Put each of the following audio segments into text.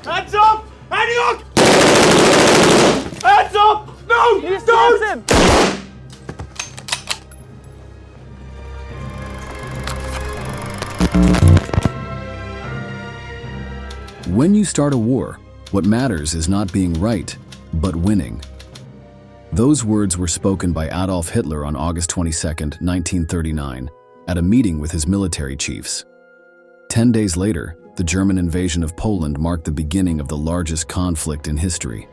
Hands up! Hands up! No! Don't! When you start a war, what matters is not being right, but winning. Those words were spoken by Adolf Hitler on August 22, 1939, at a meeting with his military chiefs. 10 days later, the German invasion of Poland marked the beginning of the largest conflict in history.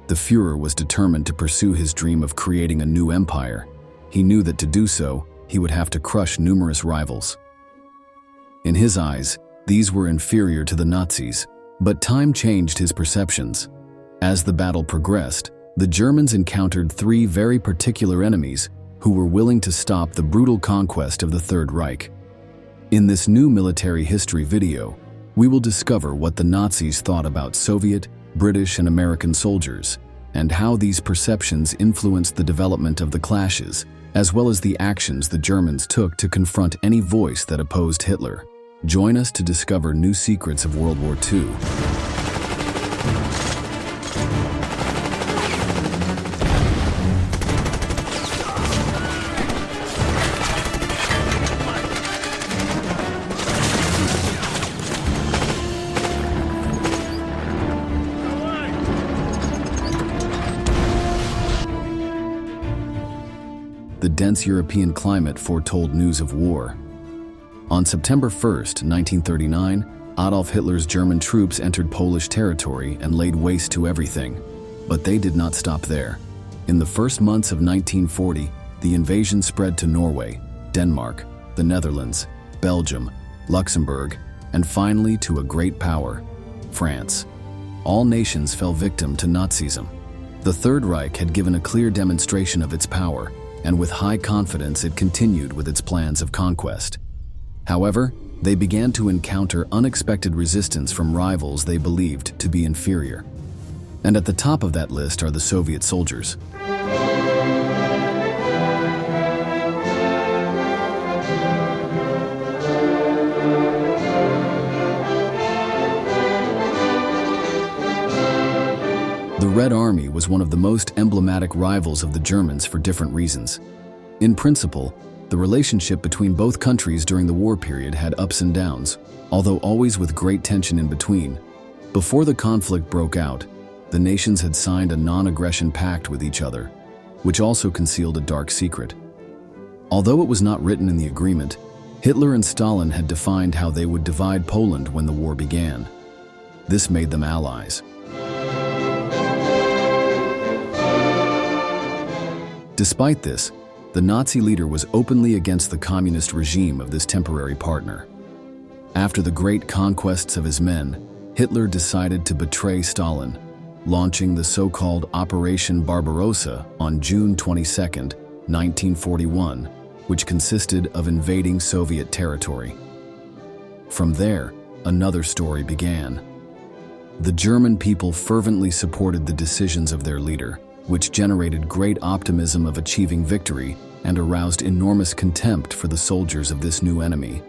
The Führer was determined to pursue his dream of creating a new empire. He knew that to do so, he would have to crush numerous rivals. In his eyes, these were inferior to the Nazis, but time changed his perceptions. As the battle progressed, the Germans encountered three very particular enemies who were willing to stop the brutal conquest of the Third Reich. In this new military history video, we will discover what the Nazis thought about Soviet, British, and American soldiers, and how these perceptions influenced the development of the clashes, as well as the actions the Germans took to confront any voice that opposed Hitler. Join us to discover new secrets of World War II. The dense European climate foretold news of war. On September 1, 1939, Adolf Hitler's German troops entered Polish territory and laid waste to everything. But they did not stop there. In the first months of 1940, the invasion spread to Norway, Denmark, the Netherlands, Belgium, Luxembourg, and finally to a great power, France. All nations fell victim to Nazism. The Third Reich had given a clear demonstration of its power, and with high confidence it continued with its plans of conquest. However, they began to encounter unexpected resistance from rivals they believed to be inferior. And at the top of that list are the Soviet soldiers. The Red Army was one of the most emblematic rivals of the Germans for different reasons. In principle, the relationship between both countries during the war period had ups and downs, although always with great tension in between. Before the conflict broke out, the nations had signed a non-aggression pact with each other, which also concealed a dark secret. Although it was not written in the agreement, Hitler and Stalin had defined how they would divide Poland when the war began. This made them allies. Despite this, the Nazi leader was openly against the communist regime of this temporary partner. After the great conquests of his men, Hitler decided to betray Stalin, launching the so-called Operation Barbarossa on June 22, 1941, which consisted of invading Soviet territory. From there, another story began. The German people fervently supported the decisions of their leader, which generated great optimism of achieving victory and aroused enormous contempt for the soldiers of this new enemy.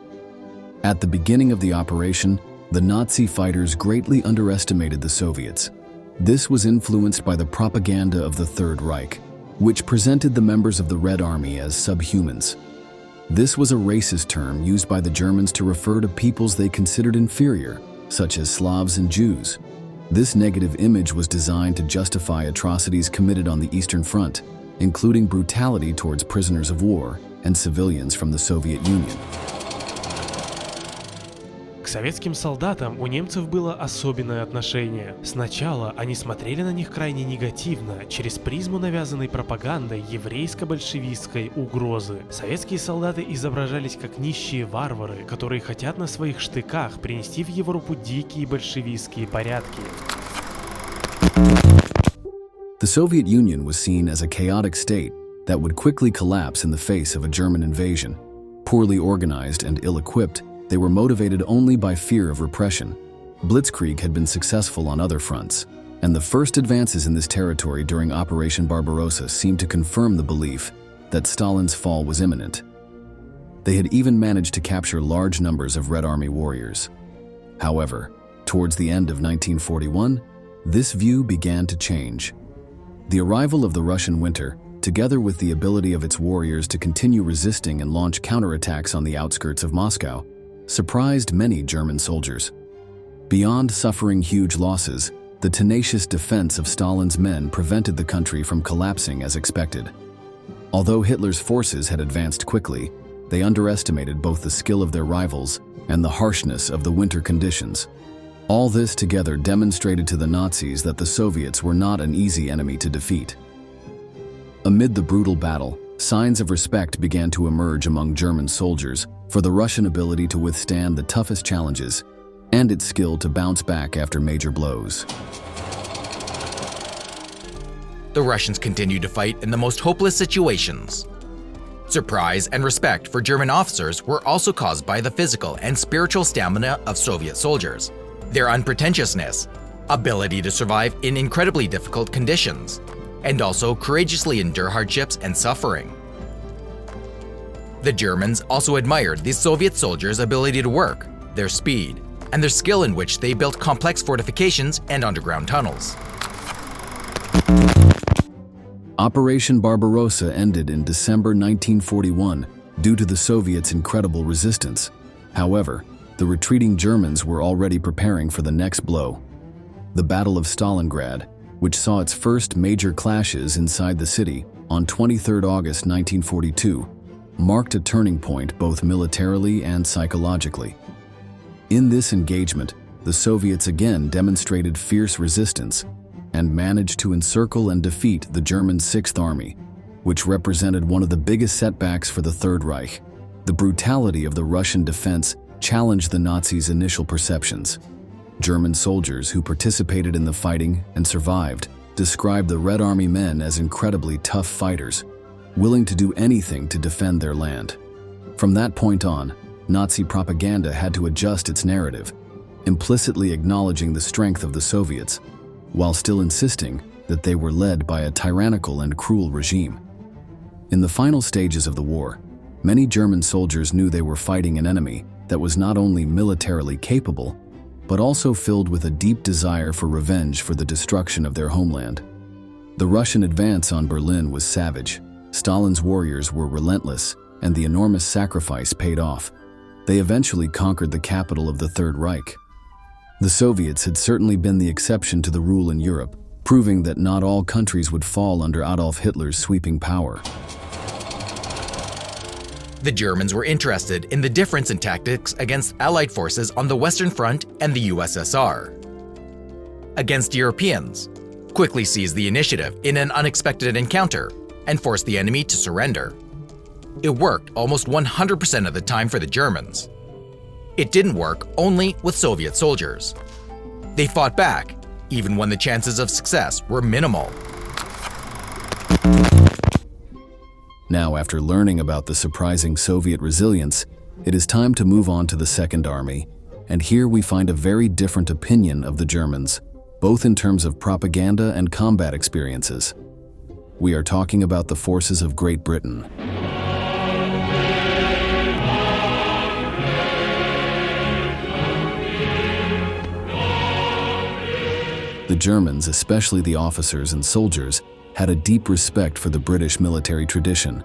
At the beginning of the operation, the Nazi fighters greatly underestimated the Soviets. This was influenced by the propaganda of the Third Reich, which presented the members of the Red Army as subhumans. This was a racist term used by the Germans to refer to peoples they considered inferior, such as Slavs and Jews. This negative image was designed to justify atrocities committed on the Eastern Front, including brutality towards prisoners of war and civilians from the Soviet Union. К советским солдатам у немцев было особенное отношение. Сначала они смотрели на них крайне негативно, через призму навязанной пропагандой еврейско-большевистской угрозы. Советские солдаты изображались как нищие варвары, которые хотят на своих штыках принести в Европу дикие большевистские порядки. The Soviet Union was seen as a chaotic state that would quickly collapse in the face of a German invasion. Poorly organized and ill-equipped, they were motivated only by fear of repression. Blitzkrieg had been successful on other fronts, and the first advances in this territory during Operation Barbarossa seemed to confirm the belief that Stalin's fall was imminent. They had even managed to capture large numbers of Red Army warriors. However, towards the end of 1941, this view began to change. The arrival of the Russian winter, together with the ability of its warriors to continue resisting and launch counterattacks on the outskirts of Moscow, surprised many German soldiers. Beyond suffering huge losses, the tenacious defense of Stalin's men prevented the country from collapsing as expected. Although Hitler's forces had advanced quickly, they underestimated both the skill of their rivals and the harshness of the winter conditions. All this together demonstrated to the Nazis that the Soviets were not an easy enemy to defeat. Amid the brutal battle, signs of respect began to emerge among German soldiers for the Russian ability to withstand the toughest challenges and its skill to bounce back after major blows. The Russians continued to fight in the most hopeless situations. Surprise and respect for German officers were also caused by the physical and spiritual stamina of Soviet soldiers, their unpretentiousness, ability to survive in incredibly difficult conditions, and also courageously endure hardships and suffering. The Germans also admired the Soviet soldiers' ability to work, their speed, and their skill in which they built complex fortifications and underground tunnels. Operation Barbarossa ended in December 1941 due to the Soviets' incredible resistance. However, the retreating Germans were already preparing for the next blow. The Battle of Stalingrad, which saw its first major clashes inside the city on 23 August 1942, marked a turning point both militarily and psychologically. In this engagement, the Soviets again demonstrated fierce resistance and managed to encircle and defeat the German Sixth Army, which represented one of the biggest setbacks for the Third Reich. The brutality of the Russian defense challenged the Nazis' initial perceptions. German soldiers who participated in the fighting and survived described the Red Army men as incredibly tough fighters, willing to do anything to defend their land. From that point on, Nazi propaganda had to adjust its narrative, implicitly acknowledging the strength of the Soviets, while still insisting that they were led by a tyrannical and cruel regime. In the final stages of the war, many German soldiers knew they were fighting an enemy that was not only militarily capable, but also filled with a deep desire for revenge for the destruction of their homeland. The Russian advance on Berlin was savage. Stalin's warriors were relentless, and the enormous sacrifice paid off. They eventually conquered the capital of the Third Reich. The Soviets had certainly been the exception to the rule in Europe, proving that not all countries would fall under Adolf Hitler's sweeping power. The Germans were interested in the difference in tactics against Allied forces on the Western Front and the USSR. Against Europeans, quickly seized the initiative in an unexpected encounter and forced the enemy to surrender. It worked almost 100% of the time for the Germans. It didn't work only with Soviet soldiers. They fought back, even when the chances of success were minimal. Now, after learning about the surprising Soviet resilience, it is time to move on to the Second Army, and here we find a very different opinion of the Germans, both in terms of propaganda and combat experiences. We are talking about the forces of Great Britain. The Germans, especially the officers and soldiers, had a deep respect for the British military tradition.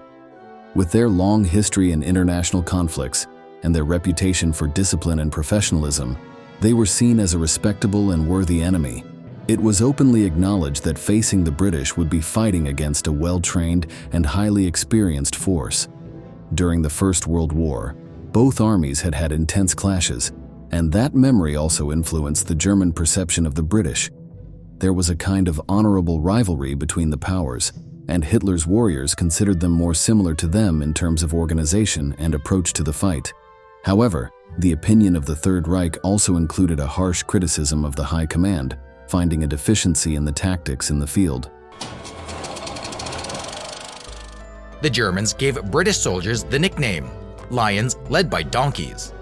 With their long history in international conflicts and their reputation for discipline and professionalism, they were seen as a respectable and worthy enemy. It was openly acknowledged that facing the British would be fighting against a well-trained and highly experienced force. During the First World War, both armies had had intense clashes, and that memory also influenced the German perception of the British. There was a kind of honorable rivalry between the powers, and Hitler's warriors considered them more similar to them in terms of organization and approach to the fight. However, the opinion of the Third Reich also included a harsh criticism of the High Command, finding a deficiency in the tactics in the field. The Germans gave British soldiers the nickname lions led by donkeys.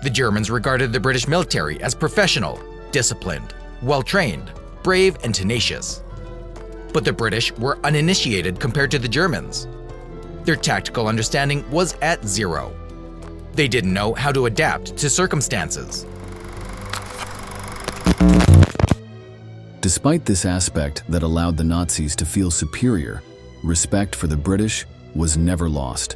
The Germans regarded the British military as professional, disciplined, well-trained, brave, and tenacious. But the British were uninitiated compared to the Germans. Their tactical understanding was at zero. They didn't know how to adapt to circumstances. Despite this aspect that allowed the Nazis to feel superior, respect for the British was never lost.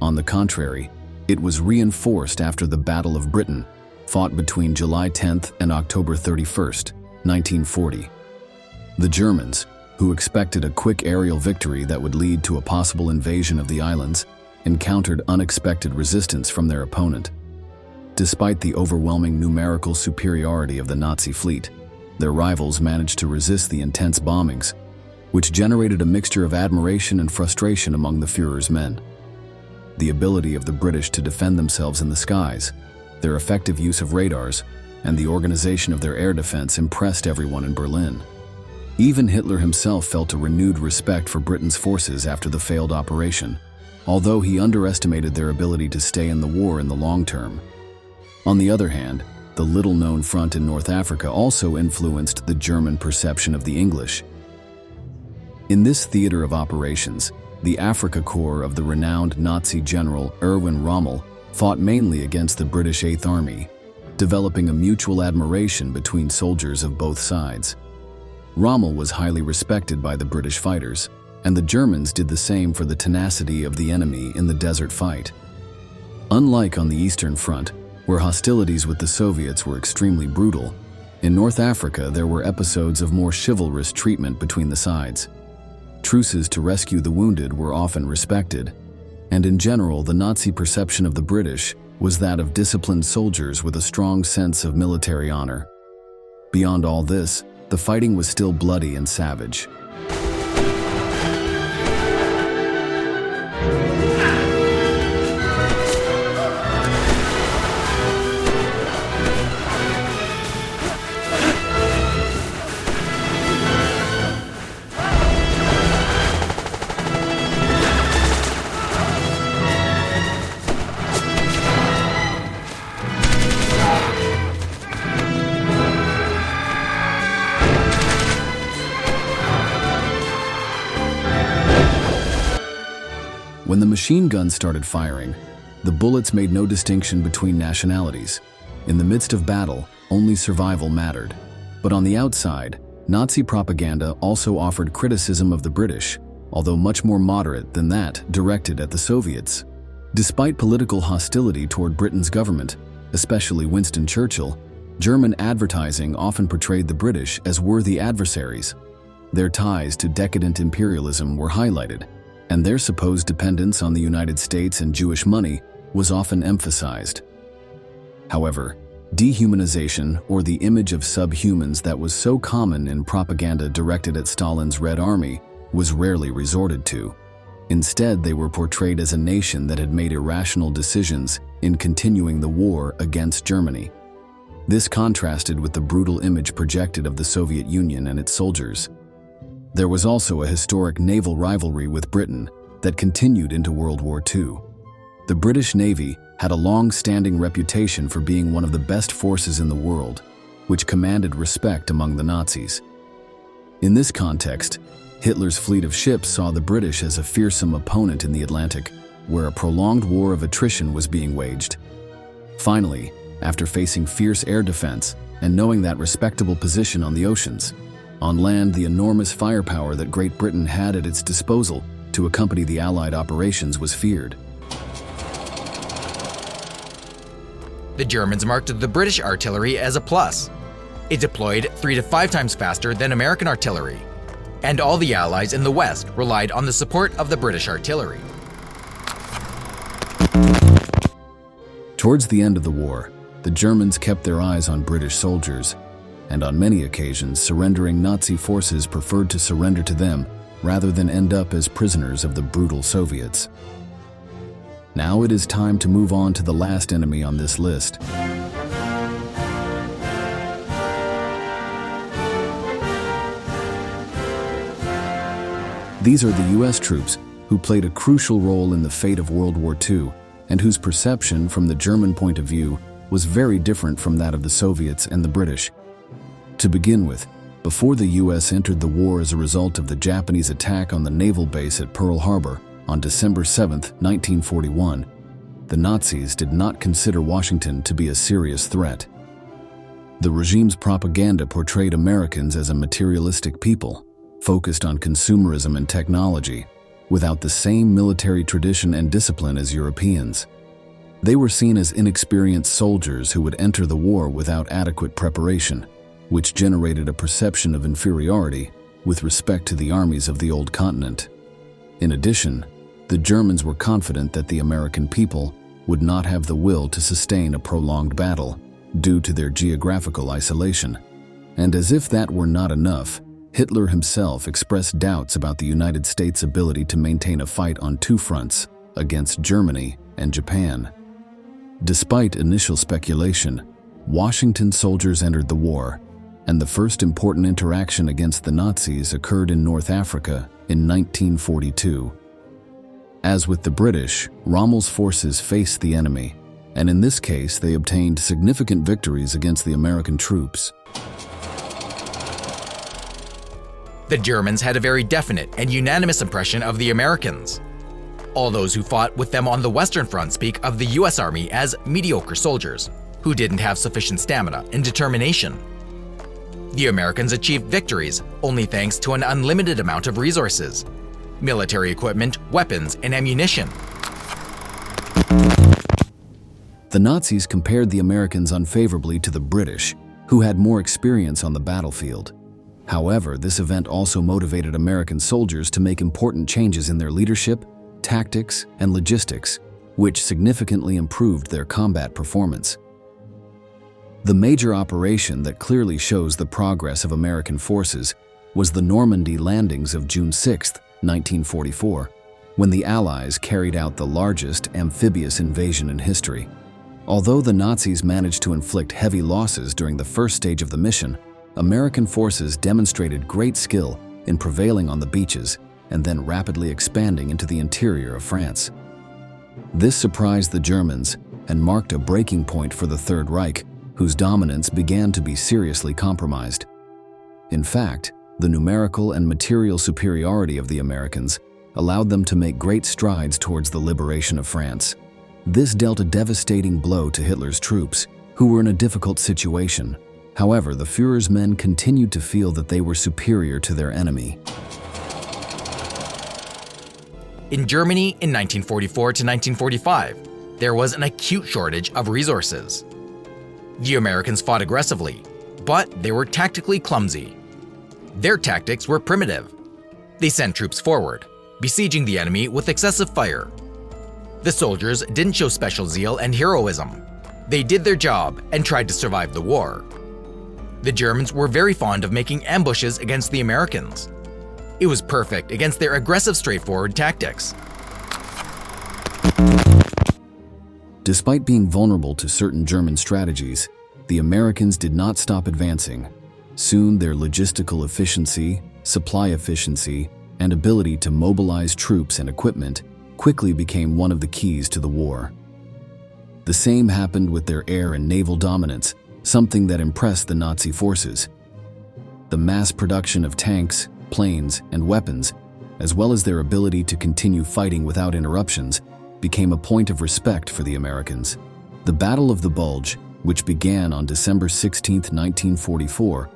On the contrary, it was reinforced after the Battle of Britain, fought between July 10th and October 31st, 1940. The Germans, who expected a quick aerial victory that would lead to a possible invasion of the islands, encountered unexpected resistance from their opponent. Despite the overwhelming numerical superiority of the Nazi fleet, their rivals managed to resist the intense bombings, which generated a mixture of admiration and frustration among the Führer's men. The ability of the British to defend themselves in the skies, their effective use of radars, and the organization of their air defense impressed everyone in Berlin. Even Hitler himself felt a renewed respect for Britain's forces after the failed operation, although he underestimated their ability to stay in the war in the long term. On the other hand, the little-known front in North Africa also influenced the German perception of the English. In this theater of operations, the Afrika Korps of the renowned Nazi general Erwin Rommel fought mainly against the British Eighth Army, developing a mutual admiration between soldiers of both sides. Rommel was highly respected by the British fighters, and the Germans did the same for the tenacity of the enemy in the desert fight. Unlike on the Eastern Front, where hostilities with the Soviets were extremely brutal, in North Africa there were episodes of more chivalrous treatment between the sides. Truces to rescue the wounded were often respected, and in general the Nazi perception of the British was that of disciplined soldiers with a strong sense of military honor. Beyond all this, the fighting was still bloody and savage. When the machine guns started firing, the bullets made no distinction between nationalities. In the midst of battle, only survival mattered. But on the outside, Nazi propaganda also offered criticism of the British, although much more moderate than that directed at the Soviets. Despite political hostility toward Britain's government, especially Winston Churchill, German advertising often portrayed the British as worthy adversaries. Their ties to decadent imperialism were highlighted, and their supposed dependence on the United States and Jewish money was often emphasized. However, dehumanization, or the image of subhumans that was so common in propaganda directed at Stalin's Red Army, was rarely resorted to. Instead, they were portrayed as a nation that had made irrational decisions in continuing the war against Germany. This contrasted with the brutal image projected of the Soviet Union and its soldiers. There was also a historic naval rivalry with Britain that continued into World War II. The British Navy had a long-standing reputation for being one of the best forces in the world, which commanded respect among the Nazis. In this context, Hitler's fleet of ships saw the British as a fearsome opponent in the Atlantic, where a prolonged war of attrition was being waged. Finally, after facing fierce air defense and knowing that respectable position on the oceans, on land, the enormous firepower that Great Britain had at its disposal to accompany the Allied operations was feared. The Germans marked the British artillery as a plus. It deployed 3 to 5 times faster than American artillery, and all the Allies in the West relied on the support of the British artillery. Towards the end of the war, the Germans kept their eyes on British soldiers, and on many occasions surrendering Nazi forces preferred to surrender to them rather than end up as prisoners of the brutal Soviets. Now it is time to move on to the last enemy on this list. These are the US troops who played a crucial role in the fate of World War II and whose perception from the German point of view was very different from that of the Soviets and the British. To begin with, before the US entered the war as a result of the Japanese attack on the naval base at Pearl Harbor on December 7, 1941, the Nazis did not consider Washington to be a serious threat. The regime's propaganda portrayed Americans as a materialistic people, focused on consumerism and technology, without the same military tradition and discipline as Europeans. They were seen as inexperienced soldiers who would enter the war without adequate preparation, which generated a perception of inferiority with respect to the armies of the old continent. In addition, the Germans were confident that the American people would not have the will to sustain a prolonged battle due to their geographical isolation. And as if that were not enough, Hitler himself expressed doubts about the United States' ability to maintain a fight on two fronts against Germany and Japan. Despite initial speculation, Washington soldiers entered the war, and the first important interaction against the Nazis occurred in North Africa in 1942. As with the British, Rommel's forces faced the enemy, and in this case they obtained significant victories against the American troops. The Germans had a very definite and unanimous impression of the Americans. All those who fought with them on the Western Front speak of the US Army as mediocre soldiers, who didn't have sufficient stamina and determination. The Americans achieved victories only thanks to an unlimited amount of resources: military equipment, weapons, and ammunition. The Nazis compared the Americans unfavorably to the British, who had more experience on the battlefield. However, this event also motivated American soldiers to make important changes in their leadership, tactics, and logistics, which significantly improved their combat performance. The major operation that clearly shows the progress of American forces was the Normandy landings of June 6, 1944, when the Allies carried out the largest amphibious invasion in history. Although the Nazis managed to inflict heavy losses during the first stage of the mission, American forces demonstrated great skill in prevailing on the beaches and then rapidly expanding into the interior of France. This surprised the Germans and marked a breaking point for the Third Reich, whose dominance began to be seriously compromised. In fact, the numerical and material superiority of the Americans allowed them to make great strides towards the liberation of France. This dealt a devastating blow to Hitler's troops, who were in a difficult situation. However, the Führer's men continued to feel that they were superior to their enemy. In Germany in 1944 to 1945, there was an acute shortage of resources. The Americans fought aggressively, but they were tactically clumsy. Their tactics were primitive. They sent troops forward, besieging the enemy with excessive fire. The soldiers didn't show special zeal and heroism. They did their job and tried to survive the war. The Germans were very fond of making ambushes against the Americans. It was perfect against their aggressive, straightforward tactics. Despite being vulnerable to certain German strategies, the Americans did not stop advancing. Soon their logistical efficiency, supply efficiency, and ability to mobilize troops and equipment quickly became one of the keys to the war. The same happened with their air and naval dominance, something that impressed the Nazi forces. The mass production of tanks, planes, and weapons, as well as their ability to continue fighting without interruptions, became a point of respect for the Americans. The Battle of the Bulge, which began on December 16, 1944,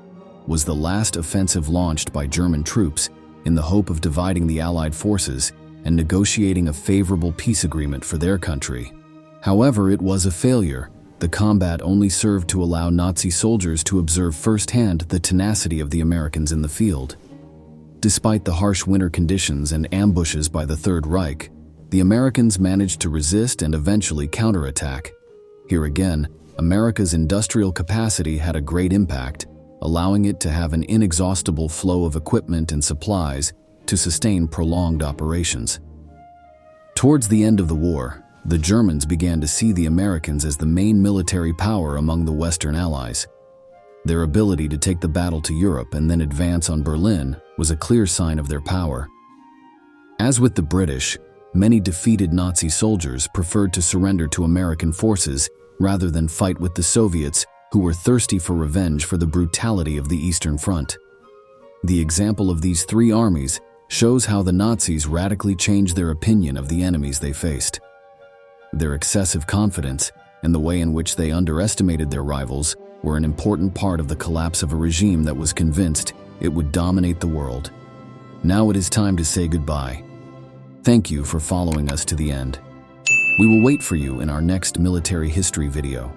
was the last offensive launched by German troops in the hope of dividing the Allied forces and negotiating a favorable peace agreement for their country. However, it was a failure. The combat only served to allow Nazi soldiers to observe firsthand the tenacity of the Americans in the field. Despite the harsh winter conditions and ambushes by the Third Reich, the Americans managed to resist and eventually counterattack. Here again, America's industrial capacity had a great impact, allowing it to have an inexhaustible flow of equipment and supplies to sustain prolonged operations. Towards the end of the war, the Germans began to see the Americans as the main military power among the Western Allies. Their ability to take the battle to Europe and then advance on Berlin was a clear sign of their power. As with the British, many defeated Nazi soldiers preferred to surrender to American forces rather than fight with the Soviets, who were thirsty for revenge for the brutality of the Eastern Front. The example of these three armies shows how the Nazis radically changed their opinion of the enemies they faced. Their excessive confidence and the way in which they underestimated their rivals were an important part of the collapse of a regime that was convinced it would dominate the world. Now it is time to say goodbye. Thank you for following us to the end. We will wait for you in our next military history video.